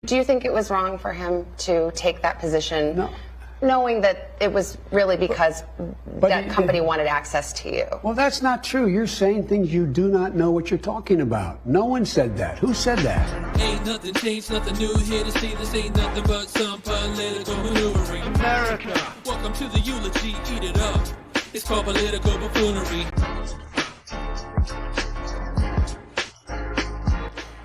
Do you think it was wrong for him to take that position? No. Knowing that it was really because that company wanted access to you? Well, that's not true. You're saying things you do not know what you're talking about. No one said that. Who said that? Ain't nothing changed, nothing new here to see. This ain't nothing but some political maneuvering. America. Welcome to the eulogy, eat it up. It's called political buffoonery.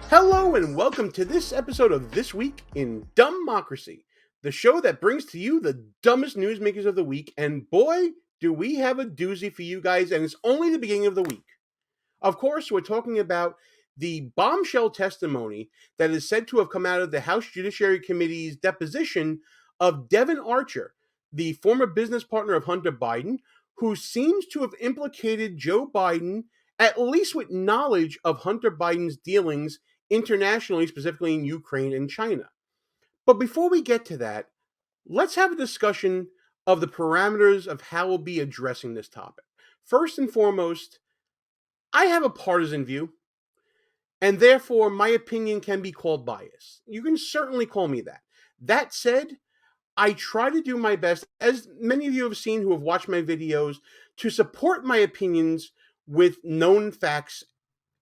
Hello and welcome to this episode of This Week in DUMBmocracy, the show that brings to you the dumbest newsmakers of the week, and boy, do we have a doozy for you guys, and it's only the beginning of the week. Of course, we're talking about the bombshell testimony that is said to have come out of the House Judiciary Committee's deposition of Devon Archer, the former business partner of Hunter Biden, who seems to have implicated Joe Biden, at least with knowledge of Hunter Biden's dealings internationally, specifically in Ukraine and China. But before we get to that, let's have a discussion of the parameters of how we'll be addressing this topic. First and foremost, I have a partisan view, and therefore my opinion can be called biased. You can certainly call me that. That said, I try to do my best, as many of you have seen who have watched my videos, to support my opinions with known facts.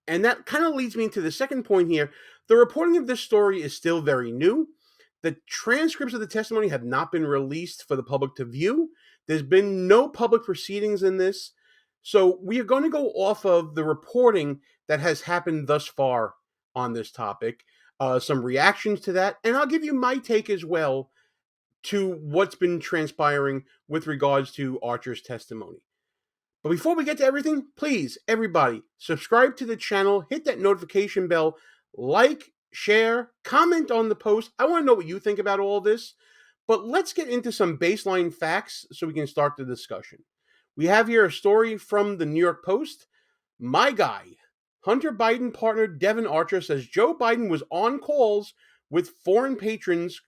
And that kind of leads me to the second point here. The reporting of this story is still very new. The transcripts of the testimony have not been released for the public to view. There's been no public proceedings in this. So we are going to go off of the reporting that has happened thus far on this topic, some reactions to that, and I'll give you my take as well to what's been transpiring with regards to Archer's testimony. But before we get to everything, please, everybody, subscribe to the channel, hit that notification bell, like, share, comment on the post. I want to know what you think about all this. But let's get into some baseline facts so we can start the discussion. We have here a story from the New York Post. My guy, Hunter Biden partner Devon Archer, says Joe Biden was on calls with foreign patrons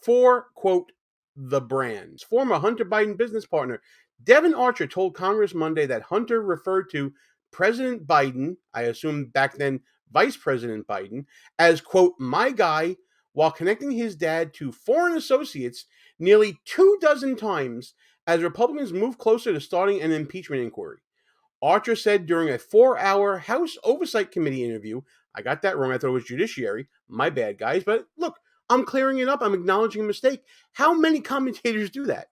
for, quote, the brands. Former Hunter Biden business partner Devon Archer told Congress Monday that Hunter referred to President Biden, I assume back then Vice President Biden, as, quote, my guy, while connecting his dad to foreign associates nearly 24 times as Republicans move closer to starting an impeachment inquiry. Archer said during a 4-hour House Oversight Committee interview, I got that wrong, I thought it was Judiciary, my bad guys, but look, I'm clearing it up, I'm acknowledging a mistake. How many commentators do that?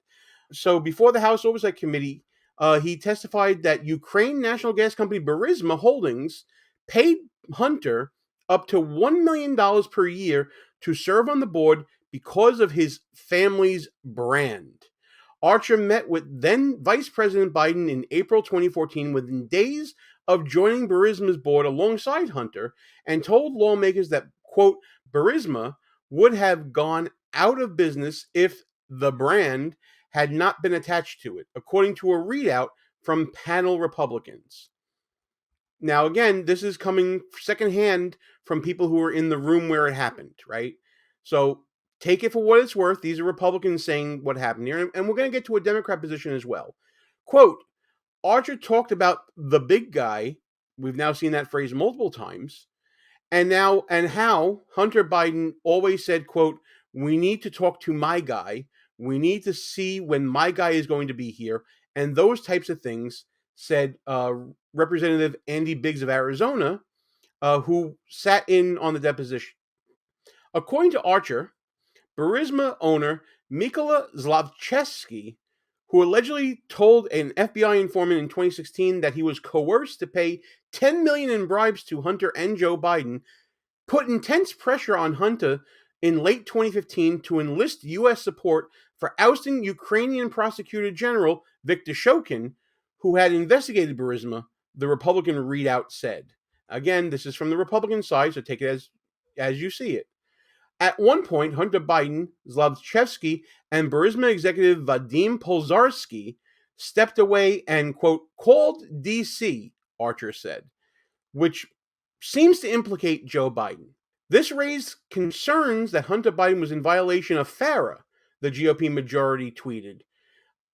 So before the House Oversight Committee, he testified that Ukraine national gas company Burisma Holdings paid Hunter up to $1 million per year to serve on the board because of his family's brand. Archer met with then Vice President Biden in April 2014 within days of joining Burisma's board alongside Hunter and told lawmakers that, quote, Burisma would have gone out of business if the brand had not been attached to it, according to a readout from panel Republicans. Now, again, this is coming secondhand from people who were in the room where it happened, right? So take it for what it's worth. These are Republicans saying what happened here, and we're going to get to a Democrat position as well. Quote, Archer talked about the big guy. We've now seen that phrase multiple times. And how Hunter Biden always said, quote, we need to talk to my guy. We need to see when my guy is going to be here. And those types of things, said Representative Andy Biggs of Arizona, who sat in on the deposition. According to Archer, Burisma owner Mykola Zlochevsky, who allegedly told an FBI informant in 2016 that he was coerced to pay $10 million in bribes to Hunter and Joe Biden, put intense pressure on Hunter in late 2015 to enlist U.S. support for ousting Ukrainian Prosecutor General Viktor Shokin, who had investigated Burisma, the Republican readout said. Again, this is from the Republican side, so take it as you see it. At one point, Hunter Biden, Zlochevsky, and Burisma executive Vadim Polzarsky stepped away and, quote, called D.C., Archer said, which seems to implicate Joe Biden. This raised concerns that Hunter Biden was in violation of FARA, the GOP majority tweeted.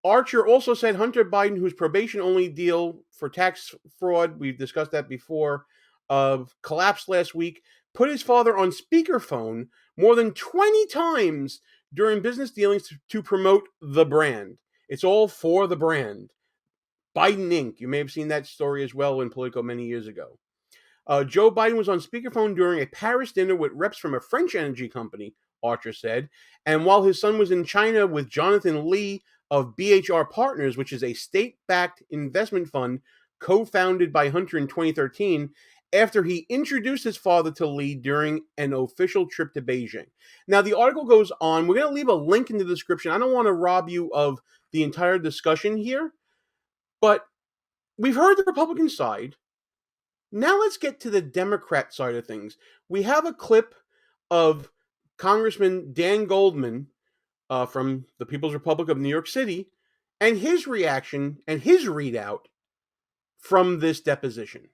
Archer also said Hunter Biden, whose probation-only deal for tax fraud, we've discussed that before, collapsed last week, put his father on speakerphone more than 20 times during business dealings to promote the brand. It's all for the brand. Biden Inc. You may have seen that story as well in Politico many years ago. Joe Biden was on speakerphone during a Paris dinner with reps from a French energy company, Archer said. And while his son was in China with Jonathan Lee of BHR Partners, which is a state-backed investment fund co-founded by Hunter in 2013, after he introduced his father to Lee during an official trip to Beijing. Now, the article goes on. We're going to leave a link in the description. I don't want to rob you of the entire discussion here, but we've heard the Republican side. Now let's get to the Democrat side of things. We have a clip of Congressman Dan Goldman from the People's Republic of New York City and his reaction and his readout from this deposition.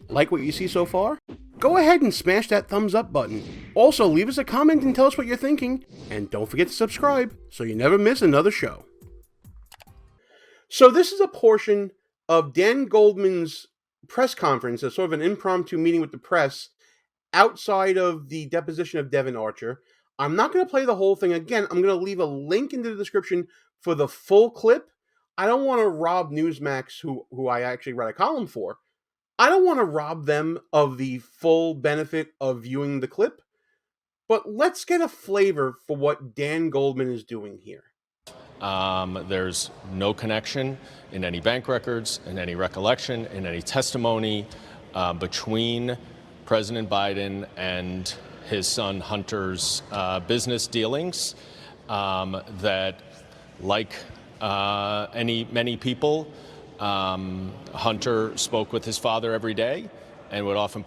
Like what you see so far? Go ahead and smash that thumbs up button. Also, leave us a comment and tell us what you're thinking. And don't forget to subscribe so you never miss another show. So this is a portion of Dan Goldman's press conference, a sort of an impromptu meeting with the press outside of the deposition of Devon Archer. I'm not going to play the whole thing again. I'm going to leave a link in the description for the full clip. I don't want to rob Newsmax, who I actually read a column for. I don't want to rob them of the full benefit of viewing the clip, but let's get a flavor for what Dan Goldman is doing here. There's no connection in any bank records, in any recollection, in any testimony between President Biden and his son Hunter's business dealings that, like many people, Hunter spoke with his father every day and would often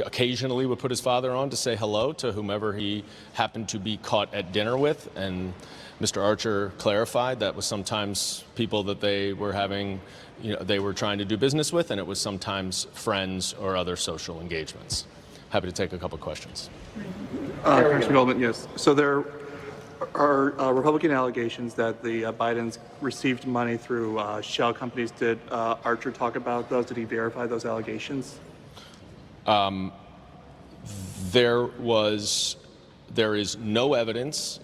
occasionally would put his father on to say hello to whomever he happened to be caught at dinner with. And Mr. Archer clarified that was sometimes people that they were having, they were trying to do business with, and it was sometimes friends or other social engagements. Happy to take a couple questions. Congressman Goldman, yes. So there are Republican allegations that the Bidens received money through shell companies. Did Archer talk about those? Did he verify those allegations? There is no evidence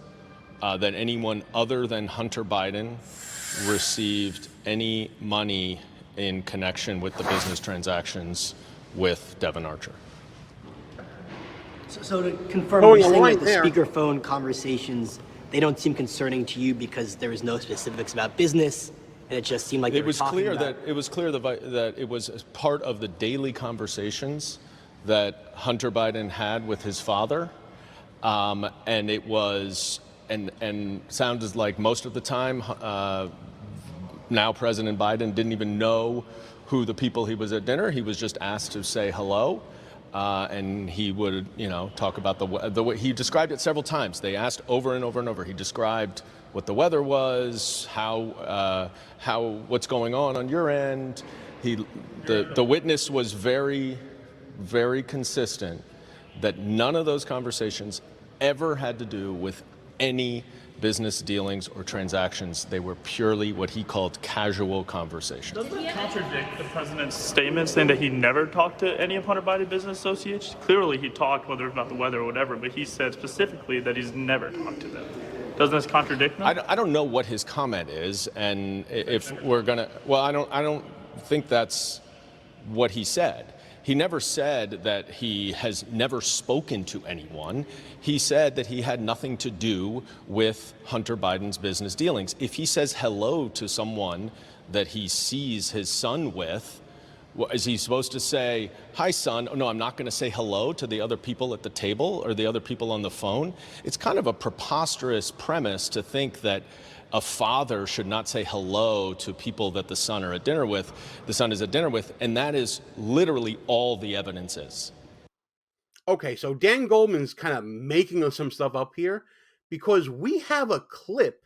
that anyone other than Hunter Biden received any money in connection with the business transactions with Devon Archer. So to confirm, you're saying that the speakerphone conversations, they don't seem concerning to you because there was no specifics about business, and it just seemed like they were talking about... It was clear that it was part of the daily conversations that Hunter Biden had with his father, and it was, and sounded like most of the time, now President Biden didn't even know who the people he was at dinner. He was just asked to say hello. And he would, talk about the way he described it several times. They asked over and over and over. He described what the weather was, what's going on your end. The witness was very, very consistent that none of those conversations ever had to do with any business dealings or transactions. They were purely what he called casual conversations. Doesn't that contradict the president's statement saying that he never talked to any of Hunter Biden business associates? Clearly he talked, whether it's about the weather or whatever, but he said specifically that he's never talked to them. Doesn't this contradict them? I don't know what his comment is, and if we're gonna, I don't think that's what he said. He never said that he has never spoken to anyone. He said that he had nothing to do with Hunter Biden's business dealings. If he says hello to someone that he sees his son with, is he supposed to say, "Hi, son"? No, I'm not going to say hello to the other people at the table or the other people on the phone. It's kind of a preposterous premise to think that a father should not say hello to people that the son is at dinner with, and that is literally all the evidence is. Okay, so Dan Goldman's kind of making some stuff up here because we have a clip.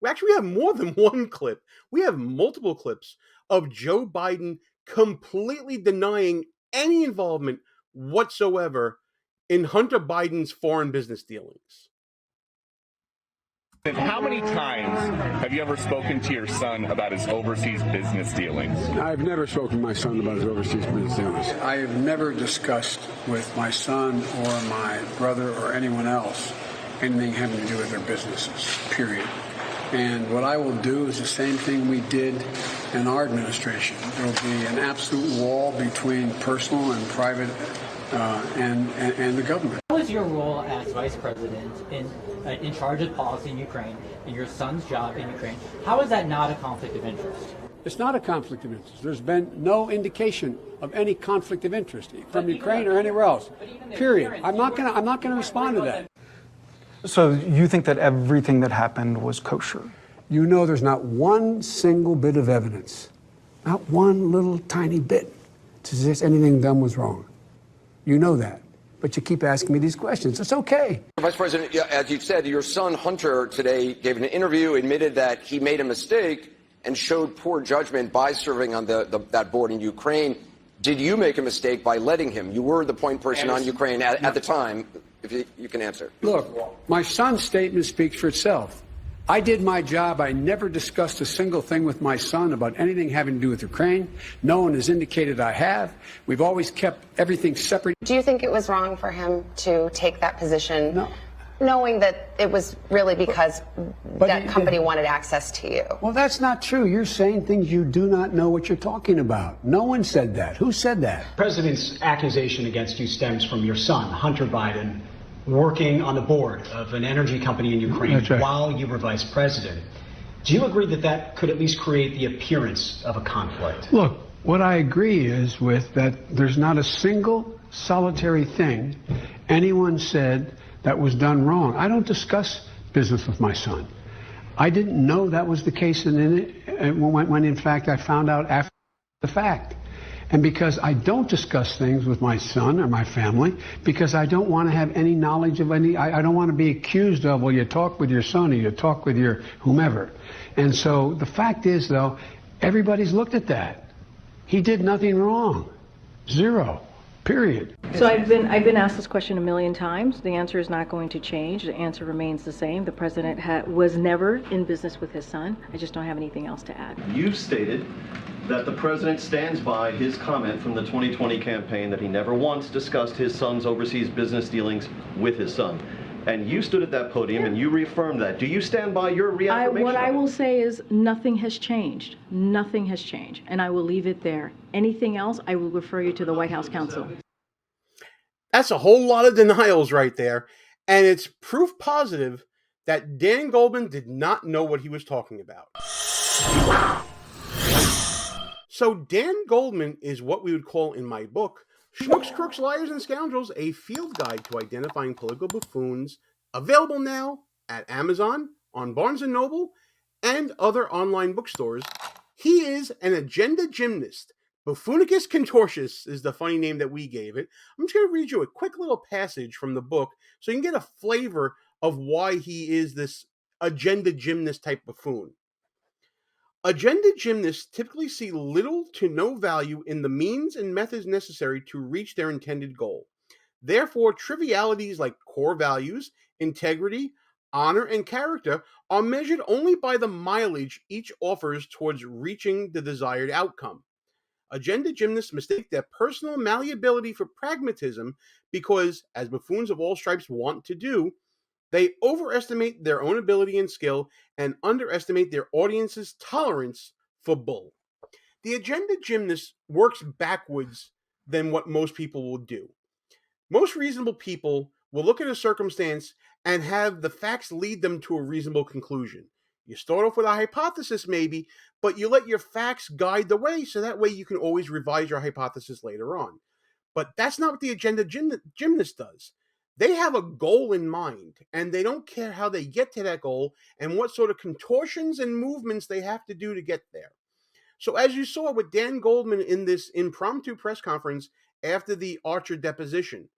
We have more than one clip. We have multiple clips of Joe Biden completely denying any involvement whatsoever in Hunter Biden's foreign business dealings. How many times have you ever spoken to your son about his overseas business dealings? I've never spoken to my son about his overseas business dealings. I have never discussed with my son or my brother or anyone else anything having to do with their businesses, period. And what I will do is the same thing we did in our administration. There will be an absolute wall between personal and private and the government. What was your role as vice president in charge of policy in Ukraine and your son's job in Ukraine? How is that not a conflict of interest? It's not a conflict of interest. There's been no indication of any conflict of interest from Ukraine or anywhere else. Period. I'm not going to respond to that. So you think that everything that happened was kosher? You know there's not one single bit of evidence, not one little tiny bit, to suggest anything done was wrong. You know that. But you keep asking me these questions. It's okay. Vice President, as you said, your son Hunter today gave an interview, admitted that he made a mistake and showed poor judgment by serving on that board in Ukraine. Did you make a mistake by letting him? You were the point person on Ukraine at the time. If you can answer. Look, my son's statement speaks for itself. I did my job. I never discussed a single thing with my son about anything having to do with Ukraine. No one has indicated I have. We've always kept everything separate. Do you think it was wrong for him to take that position? No. Knowing that it was really because that company wanted access to you? Well, that's not true. You're saying things you do not know what you're talking about. No one said that. Who said that? The president's accusation against you stems from your son, Hunter Biden, working on the board of an energy company in Ukraine while you were vice president. Do you agree that that could at least create the appearance of a conflict? Look, what I agree is with that there's not a single solitary thing anyone said that was done wrong. I don't discuss business with my son. I didn't know that was the case when in fact I found out after the fact. And because I don't discuss things with my son or my family, because I don't want to have any knowledge of any, I don't want to be accused of, well, you talk with your son or you talk with your whomever. And so the fact is, though, everybody's looked at that. He did nothing wrong. Zero. Period. So I've been asked this question a million times. The answer is not going to change. The answer remains the same. The president was never in business with his son. I just don't have anything else to add. You've stated that the president stands by his comment from the 2020 campaign that he never once discussed his son's overseas business dealings with his son. And you stood at that podium and you reaffirmed that. Do you stand by your reaffirmation? What I will say is nothing has changed. Nothing has changed. And I will leave it there. Anything else, I will refer you to the White House counsel. That's a whole lot of denials right there. And it's proof positive that Dan Goldman did not know what he was talking about. So Dan Goldman is what we would call in my book, Schmucks, Crooks, Liars, and Scoundrels, a field guide to identifying political buffoons, available now at Amazon, on Barnes & Noble, and other online bookstores. He is an agenda gymnast. Buffoonicus contortus is the funny name that we gave it. I'm just going to read you a quick little passage from the book so you can get a flavor of why he is this agenda gymnast type buffoon. Agenda gymnasts typically see little to no value in the means and methods necessary to reach their intended goal. Therefore, trivialities like core values, integrity, honor, and character are measured only by the mileage each offers towards reaching the desired outcome. Agenda gymnasts mistake their personal malleability for pragmatism because, as buffoons of all stripes want to do, they overestimate their own ability and skill and underestimate their audience's tolerance for bull. The agenda gymnast works backwards than what most people will do. Most reasonable people will look at a circumstance and have the facts lead them to a reasonable conclusion. You start off with a hypothesis maybe, but you let your facts guide the way so that way you can always revise your hypothesis later on. But that's not what the agenda gymnast does. They have a goal in mind, and they don't care how they get to that goal and what sort of contortions and movements they have to do to get there. So as you saw with Dan Goldman in this impromptu press conference after the Archer deposition,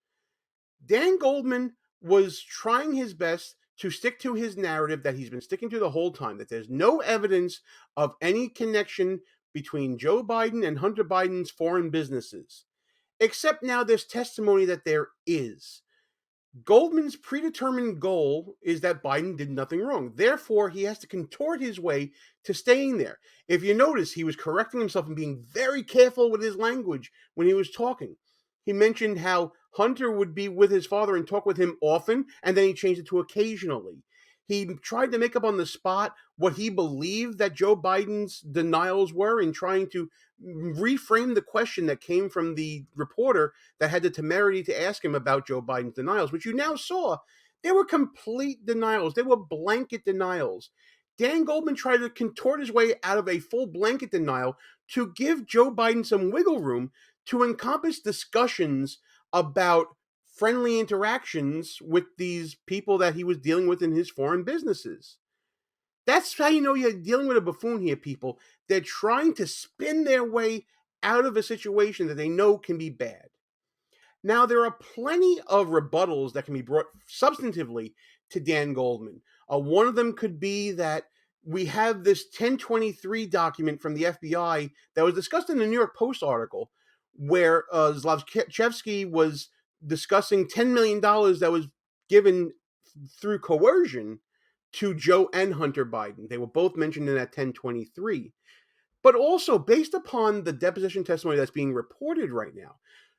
Dan Goldman was trying his best to stick to his narrative that he's been sticking to the whole time, that there's no evidence of any connection between Joe Biden and Hunter Biden's foreign businesses. Except now there's testimony that there is. Goldman's predetermined goal is that Biden did nothing wrong. Therefore, he has to contort his way to staying there. If you notice, he was correcting himself and being very careful with his language when he was talking. He mentioned how Hunter would be with his father and talk with him often, and then he changed it to occasionally. He tried to make up on the spot what he believed that Joe Biden's denials were in trying to reframe the question that came from the reporter that had the temerity to ask him about Joe Biden's denials, which you now saw. They were complete denials. They were blanket denials. Dan Goldman tried to contort his way out of a full blanket denial to give Joe Biden some wiggle room to encompass discussions about friendly interactions with these people that he was dealing with in his foreign businesses. That's how you know you're dealing with a buffoon here, people. They're trying to spin their way out of a situation that they know can be bad. Now, there are plenty of rebuttals that can be brought substantively to Dan Goldman. One of them could be that we have this 1023 document from the FBI that was discussed in the New York Post article where Zlochevsky was discussing $10 million that was given through coercion to Joe and Hunter Biden. They were both mentioned in that 1023. But also, based upon the deposition testimony that's being reported right now,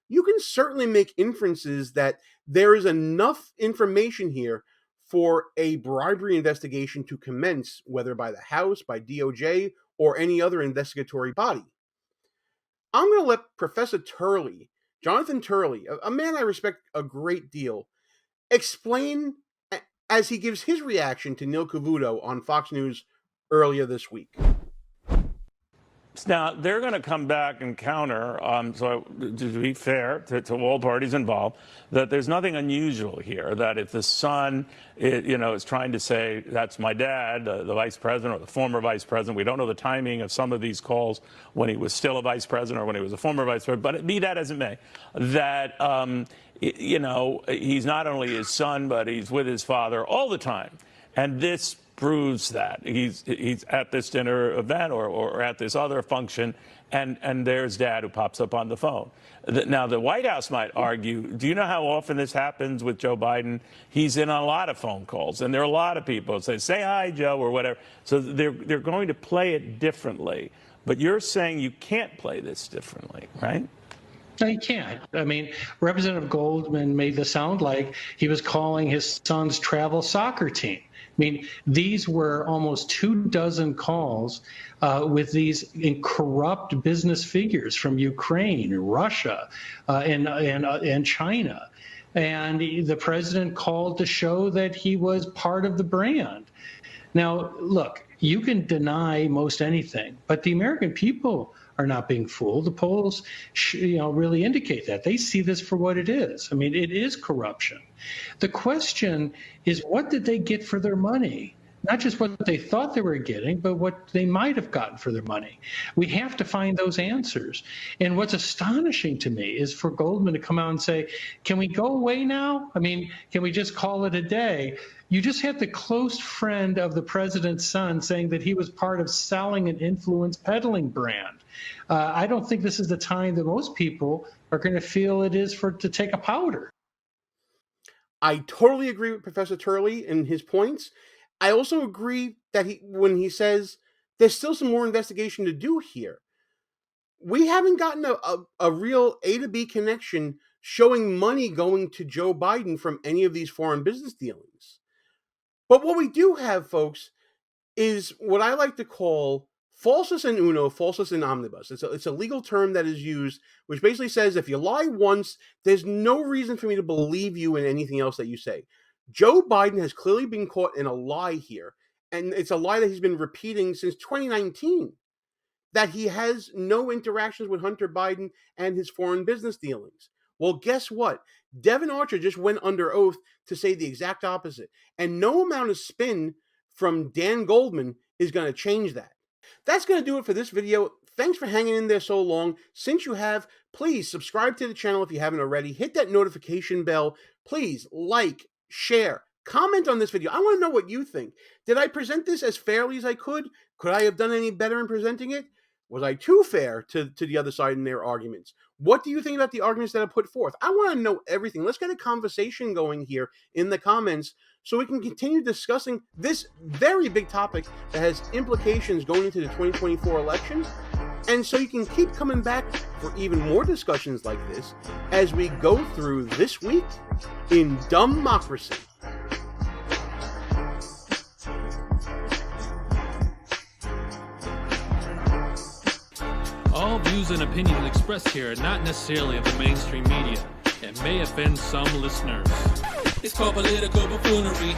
you can certainly make inferences that there is enough information here for a bribery investigation to commence, whether by the House, by DOJ, or any other investigatory body. I'm going to let Professor Turley, Jonathan Turley, a man I respect a great deal, explain as he gives his reaction to Neil Cavuto on Fox News earlier this week. Now, they're going to come back and counter, so to be fair to all parties involved, that there's nothing unusual here, that if the son is trying to say, that's my dad, the vice president or the former vice president, we don't know the timing of some of these calls when he was still a vice president or when he was a former vice president, but be that as it may, that, he's not only his son, but he's with his father all the time. And this proves that he's at this dinner event or at this other function, and there's dad who pops up on the phone. Now, the White House might argue, do you know how often this happens with Joe Biden? He's in a lot of phone calls, and there are a lot of people who say hi, Joe, or whatever. So they're going to play it differently. But you're saying you can't play this differently, right? No, you can't. I mean, Representative Goldman made this sound like he was calling his son's travel soccer team. I mean, these were almost 24 calls with these corrupt business figures from Ukraine, Russia, and China. And the president called to show that he was part of the brand. Now, look, you can deny most anything, but the American people are not being fooled. The polls, really indicate that. They see this for what it is. I mean, it is corruption. The question is, what did they get for their money? Not just what they thought they were getting, but what they might have gotten for their money. We have to find those answers. And what's astonishing to me is for Goldman to come out and say, can we go away now? I mean, can we just call it a day? You just had the close friend of the president's son saying that he was part of selling an influence peddling brand. I don't think this is the time that most people are going to feel it is to take a powder. I totally agree with Professor Turley and his points. I also agree that when he says there's still some more investigation to do here. We haven't gotten a real A to B connection showing money going to Joe Biden from any of these foreign business dealings. But what we do have, folks, is what I like to call falsus in uno, falsus in omnibus. It's a legal term that is used, which basically says if you lie once, there's no reason for me to believe you in anything else that you say. Joe Biden has clearly been caught in a lie here, and it's a lie that he's been repeating since 2019, that he has no interactions with Hunter Biden and his foreign business dealings. Well, guess what? Devon Archer just went under oath to say the exact opposite, and no amount of spin from Dan Goldman is going to change that. That's going to do it for this video. Thanks for hanging in there so long. Since you have, please subscribe to the channel if you haven't already. Hit that notification bell. Please like, share, comment on this video. I want to know what you think. Did I present this as fairly as I could? Could I have done any better in presenting it? Was I too fair to the other side in their arguments? What do you think about the arguments that I put forth? I want to know everything. Let's get a conversation going here in the comments so we can continue discussing this very big topic that has implications going into the 2024 election. And so you can keep coming back for even more discussions like this as we go through this week in DUMBmocracy. All views and opinions expressed here are not necessarily of the mainstream media and may offend some listeners. It's called political buffoonery.